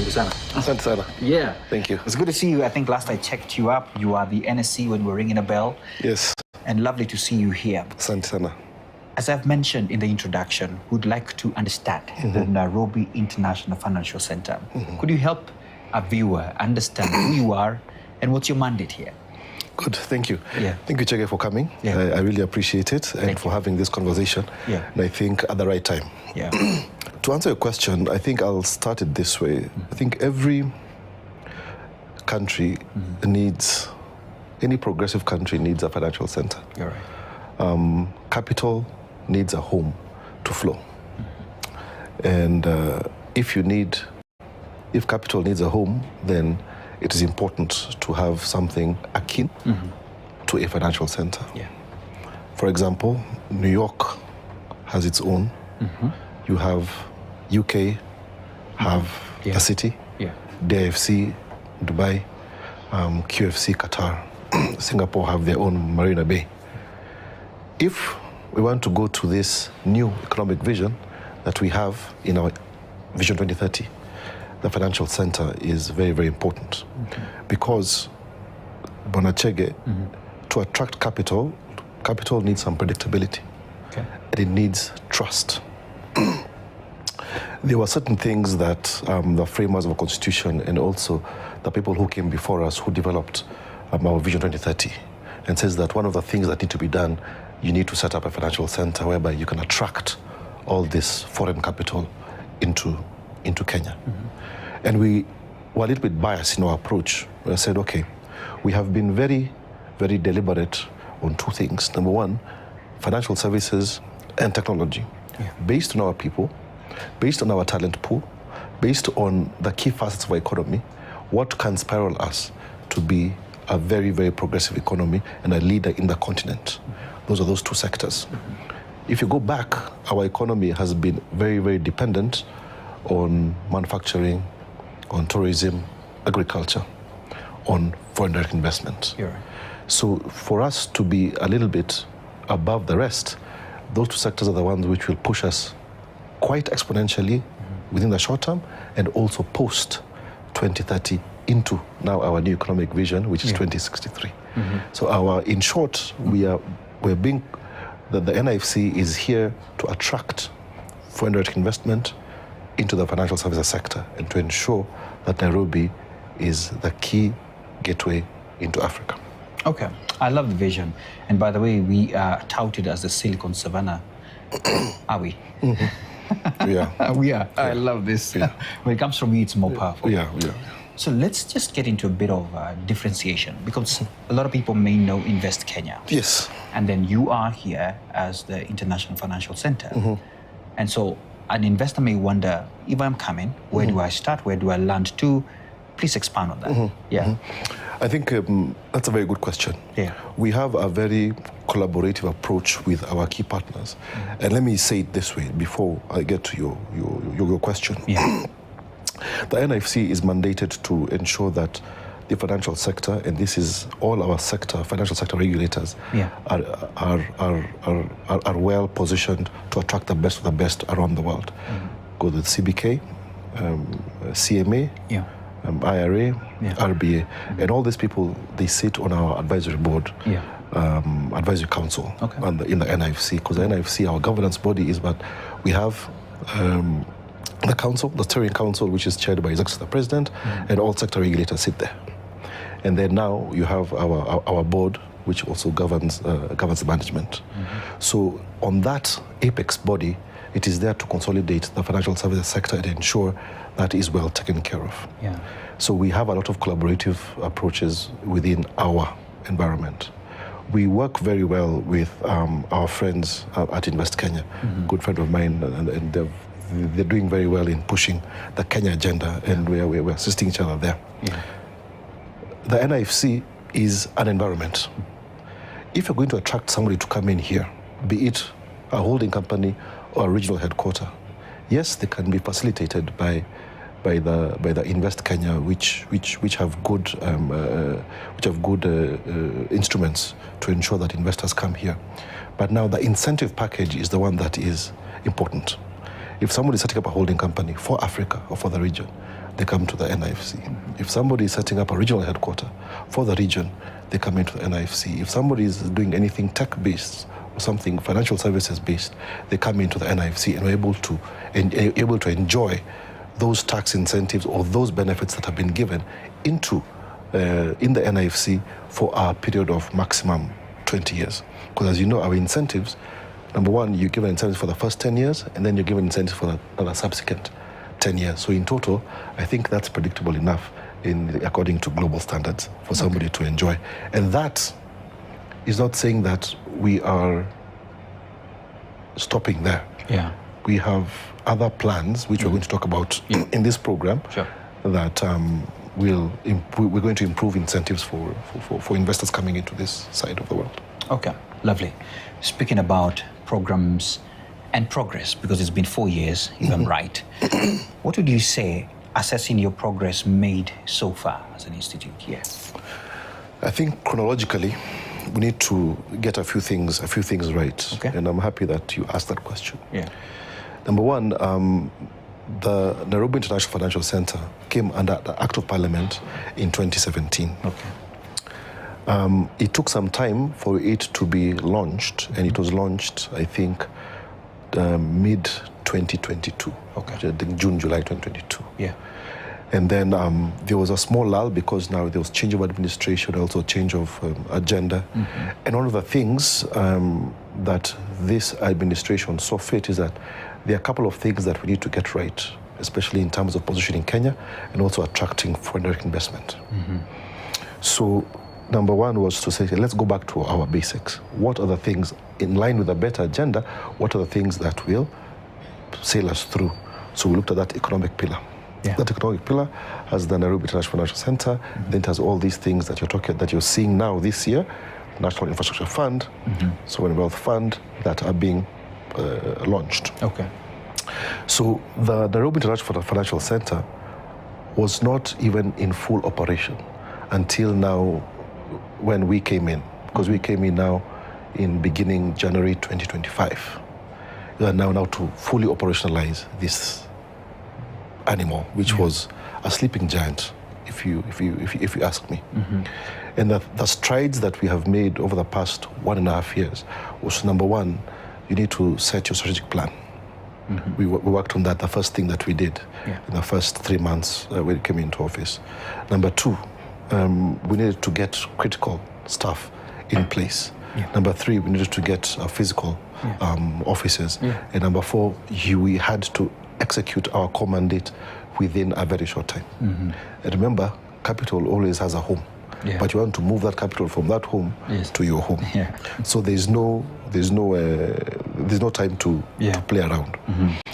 Karibu sana. Asante sana. Yeah. Thank you. It's good to see you. I think last I checked you up, you are the NSC when we're ringing a bell. Yes. And lovely to see you here. Asante sana. As I've mentioned in the introduction, we'd like to understand the Nairobi International Financial Center. Could you help a viewer understand who you are and what's your mandate here? Good, thank you. Yeah. Thank you, Chege, for coming. Yeah. I really appreciate it and for having this conversation. Yeah. And I think at the right time. Yeah. To answer your question, I think I'll start it this way. I think every country needs, any progressive country needs a financial center. You're right. Capital needs a home to flow. And if capital needs a home, then it is important to have something akin to a financial center. Yeah. For example, New York has its own. You have UK, have a city. Yeah. DIFC, Dubai, QFC, Qatar. Singapore have their own Marina Bay. If we want to go to this new economic vision that we have in our Vision 2030, the financial center is very, very important. Because, Bonachege, to attract capital, capital needs some predictability. Okay. And it needs trust. There were certain things that the framers of a constitution and also the people who came before us who developed our Vision 2030 and says that one of the things that need to be done, you need to set up a financial center whereby you can attract all this foreign capital into Kenya. And we were a little bit biased in our approach. We said, okay, we have been very, very deliberate on two things. Number one, financial services and technology, based on our people, based on our talent pool, based on the key facets of our economy, what can spiral us to be a very, very progressive economy and a leader in the continent. Those are those two sectors. If you go back, our economy has been very, very dependent on manufacturing, on tourism, agriculture, on foreign direct investment. You're right. So for us to be a little bit above the rest, those two sectors are the ones which will push us quite exponentially within the short term and also post 2030 into now our new economic vision, which is 2063. So in short, the NIFC is here to attract foreign direct investment into the financial services sector and to ensure that Nairobi is the key gateway into Africa. Okay, I love the vision. And by the way, we are touted as the Silicon Savannah. Are we? Yeah. We are. I love this. When it comes from me, it's more powerful. Yeah. So let's just get into a bit of differentiation, because a lot of people may know Invest Kenya. Yes. And then you are here as the International Financial Center. And so an investor may wonder, if I'm coming, where do I start? Where do I land to? Please expand on that. Yeah. I think that's a very good question. Yeah. We have a very collaborative approach with our key partners. And let me say it this way before I get to your question. Yeah. The NIFC is mandated to ensure that the financial sector, and this is all our financial sector regulators, are well positioned to attract the best of the best around the world. Go to the CBK, CMA, IRA, RBA, and all these people, they sit on our advisory board, advisory council in the NIFC, because the NIFC, our governance body, is, but we have the council, the steering council, which is chaired by His Excellency the President, and all sector regulators sit there. And then now you have our board, which also governs the management. So on that apex body, it is there to consolidate the financial services sector and ensure that is well taken care of. So we have a lot of collaborative approaches within our environment. We work very well with our friends at Invest Kenya, good friend of mine, and they're doing very well in pushing the Kenya agenda, and we're assisting each other there. The NIFC is an environment. If you're going to attract somebody to come in here, be it a holding company or a regional headquarter, yes, they can be facilitated by the Invest Kenya, which have good instruments to ensure that investors come here. But now the incentive package is the one that is important. If somebody is setting up a holding company for Africa or for the region, they come to the NIFC. If somebody is setting up a regional headquarter for the region, they come into the NIFC. If somebody is doing anything tech-based or something financial services-based, they come into the NIFC and are able to enjoy those tax incentives or those benefits that have been given in the NIFC for a period of maximum 20 years. Because as you know, our incentives, number one, you're given incentives for the first 10 years, and then you're given incentives for the subsequent 10 years. So in total, I think that's predictable enough according to global standards for somebody to enjoy. And that is not saying that we are stopping there. Yeah. We have other plans, which we're going to talk about in this program, that we're going to improve incentives for investors coming into this side of the world. Okay, lovely. Speaking about programs and progress, because it's been 4 years, if I'm right, what would you say, assessing your progress made so far as an institute here? I think chronologically, we need to get a few things right. Okay. And I'm happy that you asked that question. Yeah. Number one, the Nairobi International Financial Center came under the Act of Parliament in 2017. Okay. It took some time for it to be launched, and it was launched, I think, mid-2022. Okay. I think June, July 2022. Yeah. And then there was a small lull because now there was change of administration, also change of agenda. And one of the things that this administration saw fit is that there are a couple of things that we need to get right, especially in terms of positioning Kenya and also attracting foreign direct investment. So number one was to say, let's go back to our basics. What are the things in line with a better agenda? What are the things that will sail us through? So we looked at that economic pillar. Yeah. That economic pillar has the Nairobi International Financial Center. Then it has all these things that you're seeing now this year: National Infrastructure Fund, Sovereign Wealth Fund, that are being launched. Okay. So the Nairobi International Financial Center was not even in full operation until now, when we came in, because we came in now in beginning January 2025. We are now to fully operationalize this animal, which was a sleeping giant, if you ask me. And the strides that we have made over the past 1.5 years was, number one, you need to set your strategic plan. We worked on that, the first thing that we did in the first 3 months when we came into office. Number two, we needed to get critical stuff in place. Number three, we needed to get physical offices. And number four, we had to execute our core mandate within a very short time. And remember, capital always has a home, but you want to move that capital from that home to your home. So there's no time to play around.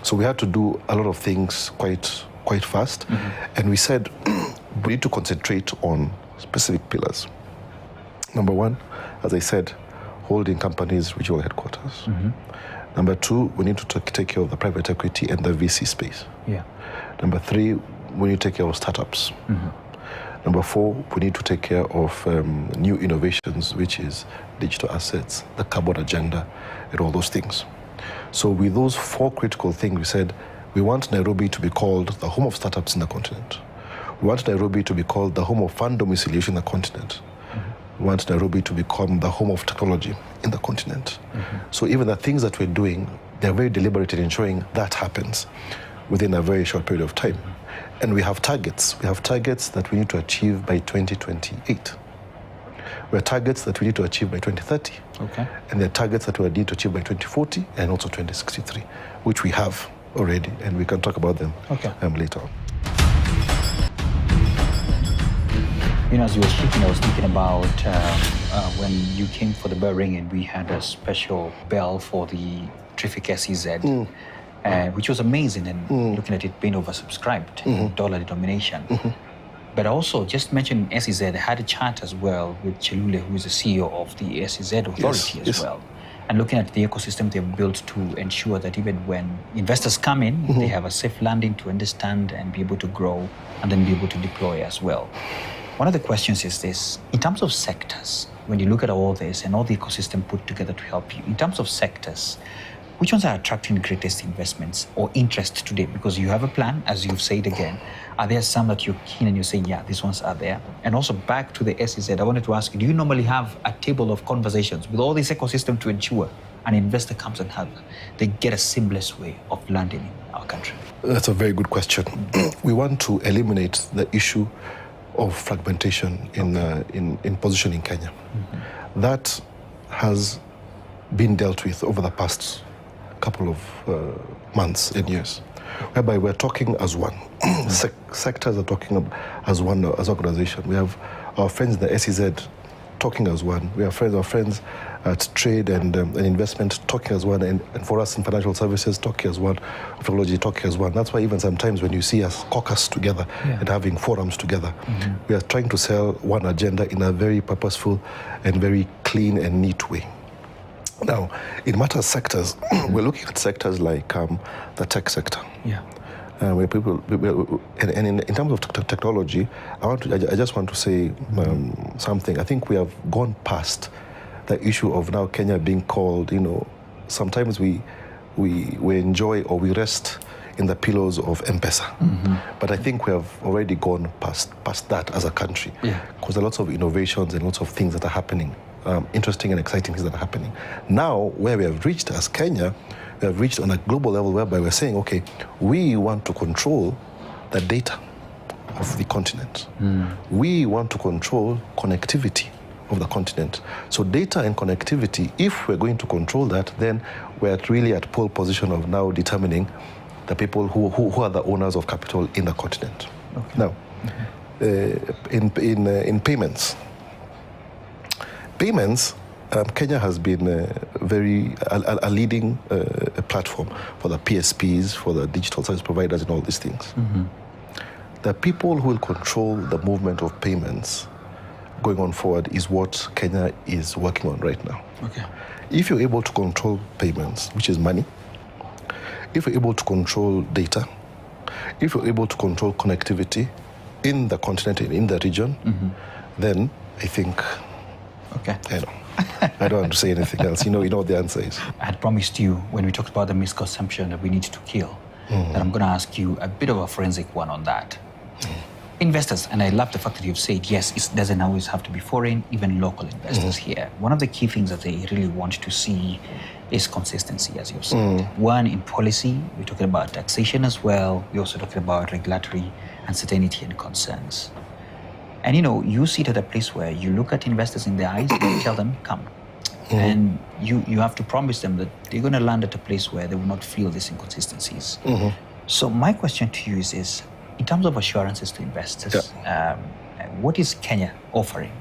So we had to do a lot of things quite fast, and we said we need to concentrate on specific pillars. Number one, as I said, holding companies' regional headquarters. Number two, we need to take care of the private equity and the VC space. Number three, we need to take care of startups. Number four, we need to take care of new innovations, which is digital assets, the carbon agenda, and all those things. So with those four critical things, we said we want Nairobi to be called the home of startups in the continent. We want Nairobi to be called the home of fund domiciliation in the continent. We want Nairobi to become the home of technology in the continent. So even the things that we're doing, they're very deliberate in ensuring that happens within a very short period of time. And we have targets. We have targets that we need to achieve by 2028. We have targets that we need to achieve by 2030. And there are targets that we need to achieve by 2040 and also 2063, which we have already, and we can talk about them later on. You know, as you were speaking, I was thinking about when you came for the bell ringing, we had a special bell for the terrific SEZ, which was amazing, and looking at it being oversubscribed, dollar denomination. But also, just mentioning SEZ, had a chat as well with Chelule, who is the CEO of the SEZ Authority as well. And looking at the ecosystem they've built to ensure that even when investors come in, they have a safe landing to understand and be able to grow and then be able to deploy as well. One of the questions is this: in terms of sectors, when you look at all this and all the ecosystem put together to help you, in terms of sectors, which ones are attracting the greatest investments or interest today? Because you have a plan, as you've said again. Are there some that you're keen and you're saying, yeah, these ones are there? And also back to the SEZ, I wanted to ask you, do you normally have a table of conversations with all this ecosystem to ensure an investor comes and they get a seamless way of landing in our country? That's a very good question. We want to eliminate the issue of fragmentation in position in Kenya. That has been dealt with over the past couple of months and years, whereby we're talking as one. Sectors are talking as one, as organization. We have our friends in the SEZ talking as one. We have our friends at trade and investment talking as one, and for us in financial services talking as one, technology talking as one. That's why even sometimes when you see us caucus together and having forums together, we are trying to sell one agenda in a very purposeful and very clean and neat way. Now, in matters sectors, we're looking at sectors like the tech sector. Where people, and in terms of technology, I just want to say something. I think we have gone past the issue of now Kenya being called, sometimes we enjoy or we rest in the pillows of M-Pesa. But I think we have already gone past that as a country. Because there are lots of innovations and lots of things that are happening, interesting and exciting things that are happening. Now, where we have reached as Kenya, we have reached on a global level whereby we're saying, okay, we want to control the data of the continent. We want to control connectivity of the continent. So data and connectivity, if we're going to control that, then we're really at pole position of now determining the people who are the owners of capital in the continent. Now, in payments, Kenya has been a leading platform for the PSPs, for the digital service providers and all these things. The people who will control the movement of payments going on forward is what Kenya is working on right now. If you're able to control payments, which is money, if you're able to control data, if you're able to control connectivity in the continent and in the region, then I think, I don't want to say anything else. You know what the answer is. I had promised you when we talked about the misconception that we need to kill, that I'm going to ask you a bit of a forensic one on that. Investors, and I love the fact that you've said, yes, it doesn't always have to be foreign, even local investors here. One of the key things that they really want to see is consistency, as you've said. One, in policy, we're talking about taxation as well. We're also talking about regulatory uncertainty and concerns. And you sit at a place where you look at investors in the eyes and you tell them, come. And you have to promise them that they're going to land at a place where they will not feel these inconsistencies. So my question to you is in terms of assurances to investors, what is Kenya offering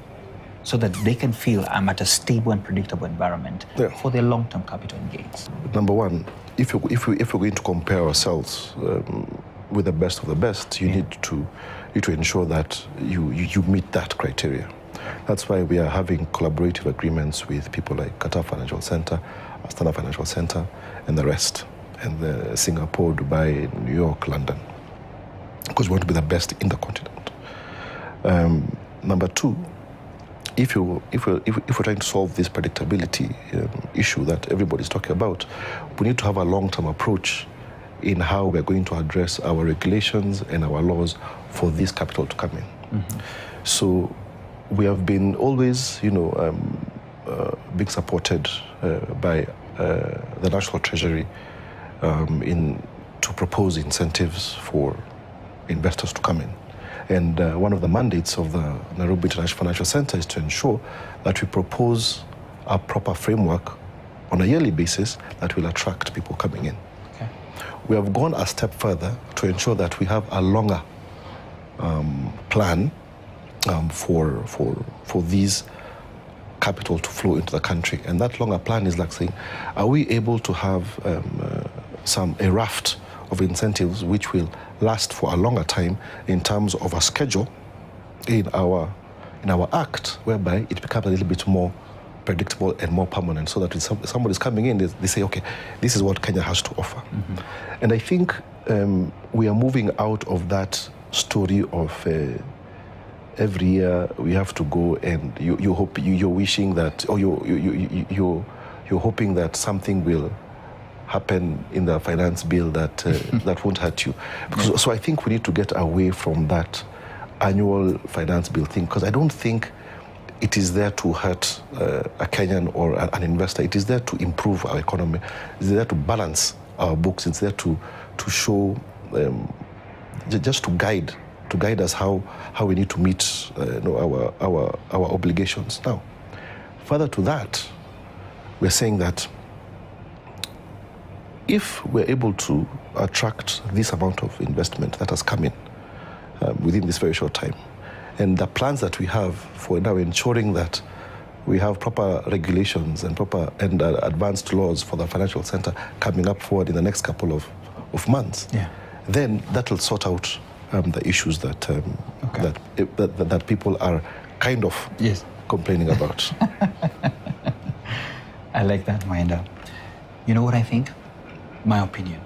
so that they can feel I'm at a stable and predictable environment for their long-term capital gains? Number one, if we're going to compare ourselves with the best of the best, you need to ensure that you meet that criteria. That's why we are having collaborative agreements with people like Qatar Financial Center, Astana Financial Center, and the rest, and Singapore, Dubai, New York, London, because we want to be the best in the continent. Number two, if we're trying to solve this predictability issue that everybody's talking about, we need to have a long-term approach in how we're going to address our regulations and our laws for this capital to come in. So we have been always, being supported by the National Treasury to propose incentives for investors to come in. And one of the mandates of the Nairobi International Financial Center is to ensure that we propose a proper framework on a yearly basis that will attract people coming in. We have gone a step further to ensure that we have a longer plan for these capital to flow into the country. And that longer plan is like saying, are we able to have a raft of incentives which will last for a longer time in terms of a schedule in our act, whereby it becomes a little bit more predictable and more permanent, so that if somebody's coming in, they say, okay, this is what Kenya has to offer. And I think we are moving out of that story of every year we have to go and you're wishing that, or you're hoping that something will happen in the finance bill that that won't hurt you. Because, so I think we need to get away from that annual finance bill thing, because I don't think it is there to hurt a Kenyan or an investor. It is there to improve our economy. It's there to balance our books. It's there to show, just to guide us how we need to meet our obligations. Now, further to that, we're saying that if we're able to attract this amount of investment that has come in within this very short time, and the plans that we have for now ensuring that we have proper regulations and advanced laws for the financial center coming up forward in the next couple of months, then that will sort out the issues that that people are kind of complaining about. I like that, Mainda. You know what I think? My opinion.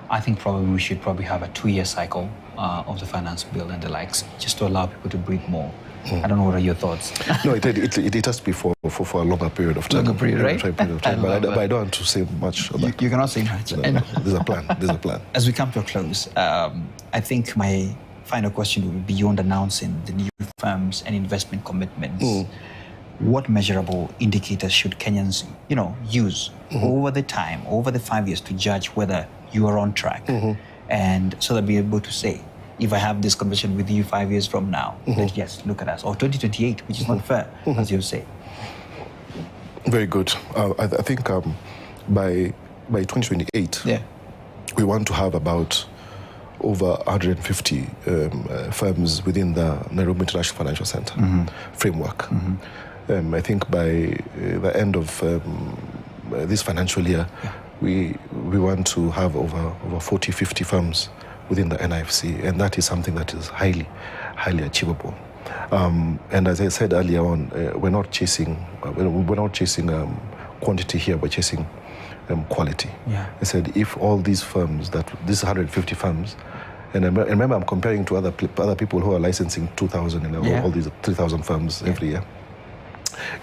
I think probably we should have a 2-year cycle of the finance bill and the likes, just to allow people to breathe more. I don't know, what are your thoughts? No, it has to be for a longer period of time. Longer period, right? But I don't want to say much of that. You cannot say much. No, there's a plan. There's a plan. As we come to a close, I think my final question will be, beyond announcing the new firms and investment commitments, what measurable indicators should Kenyans, use over the 5 years to judge whether you are on track, and so that we're able to say, if I have this conversation with you 5 years from now, that yes, look at us, or 2028, which is not fair, as you say. Very good. I think by 2028, we want to have about over 150 firms within the Nairobi International Financial Center framework. I think by the end of this financial year, we want to have over 40, 50 firms within the NIFC, and that is something that is highly achievable. And as I said earlier on, we're not chasing quantity here, we're chasing quality. I said, if all these firms, these 150 firms, and remember I'm comparing to other people who are licensing 2,000 and all these 3,000 firms every year.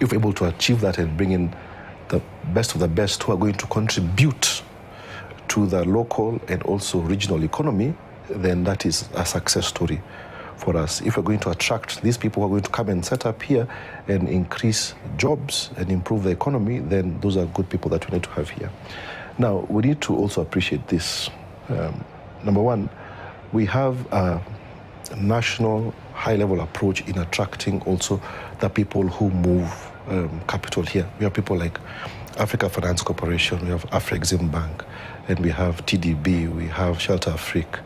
If we're able to achieve that and bring in the best of the best who are going to contribute to the local and also regional economy, then that is a success story for us. If we're going to attract these people who are going to come and set up here and increase jobs and improve the economy, then those are good people that we need to have here. Now, we need to also appreciate this. Number one, we have a national high-level approach in attracting also the people who move capital here. We have people like Africa Finance Corporation, we have Afrexim Bank, and we have TDB, we have Shelter Afrique,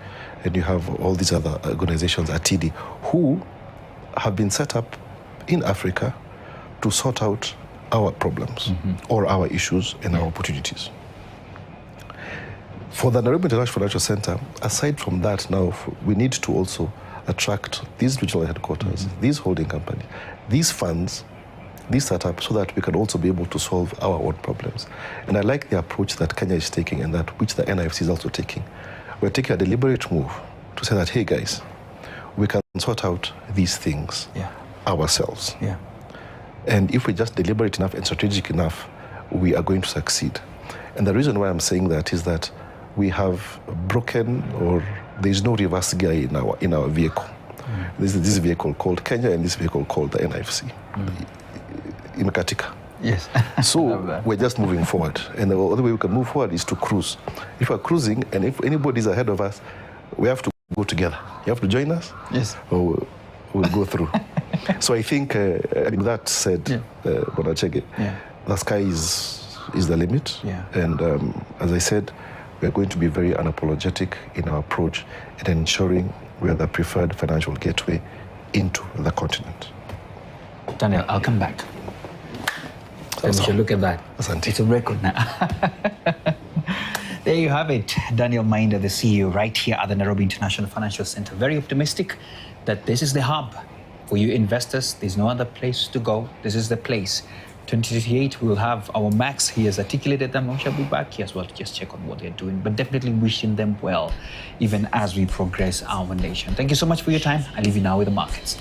and you have all these other organizations at TD who have been set up in Africa to sort out our problems or our issues and our opportunities. For the Nairobi International Financial Center, aside from that, now we need to also attract these regional headquarters, these holding companies, these funds, these startups, so that we can also be able to solve our own problems. And I like the approach that Kenya is taking and that which the NIFC is also taking. We're taking a deliberate move to say that, hey guys, we can sort out these things ourselves. And if we're just deliberate enough and strategic enough, we are going to succeed. And the reason why I'm saying that is that we have broken, or there's no reverse gear in our vehicle. There's this vehicle called Kenya and this vehicle called the NIFC. Imekatika. Yes. So we're just moving forward. And the other way we can move forward is to cruise. If we're cruising and if anybody's ahead of us, we have to go together. You have to join us? Yes. Or we'll go through. So I think, that said, Bonachege, the sky is the limit. And as I said, we're going to be very unapologetic in our approach and ensuring we are the preferred financial gateway into the continent. Daniel, I'll come back. We should look at that. It's a record now. There you have it. Daniel Mainda, the CEO, right here at the Nairobi International Financial Center. Very optimistic that this is the hub for you investors. There's no other place to go. This is the place. 2028, we will have our max. He has articulated them. We shall be back here as well to just check on what they're doing, but definitely wishing them well, even as we progress our nation. Thank you so much for your time. I leave you now with the markets.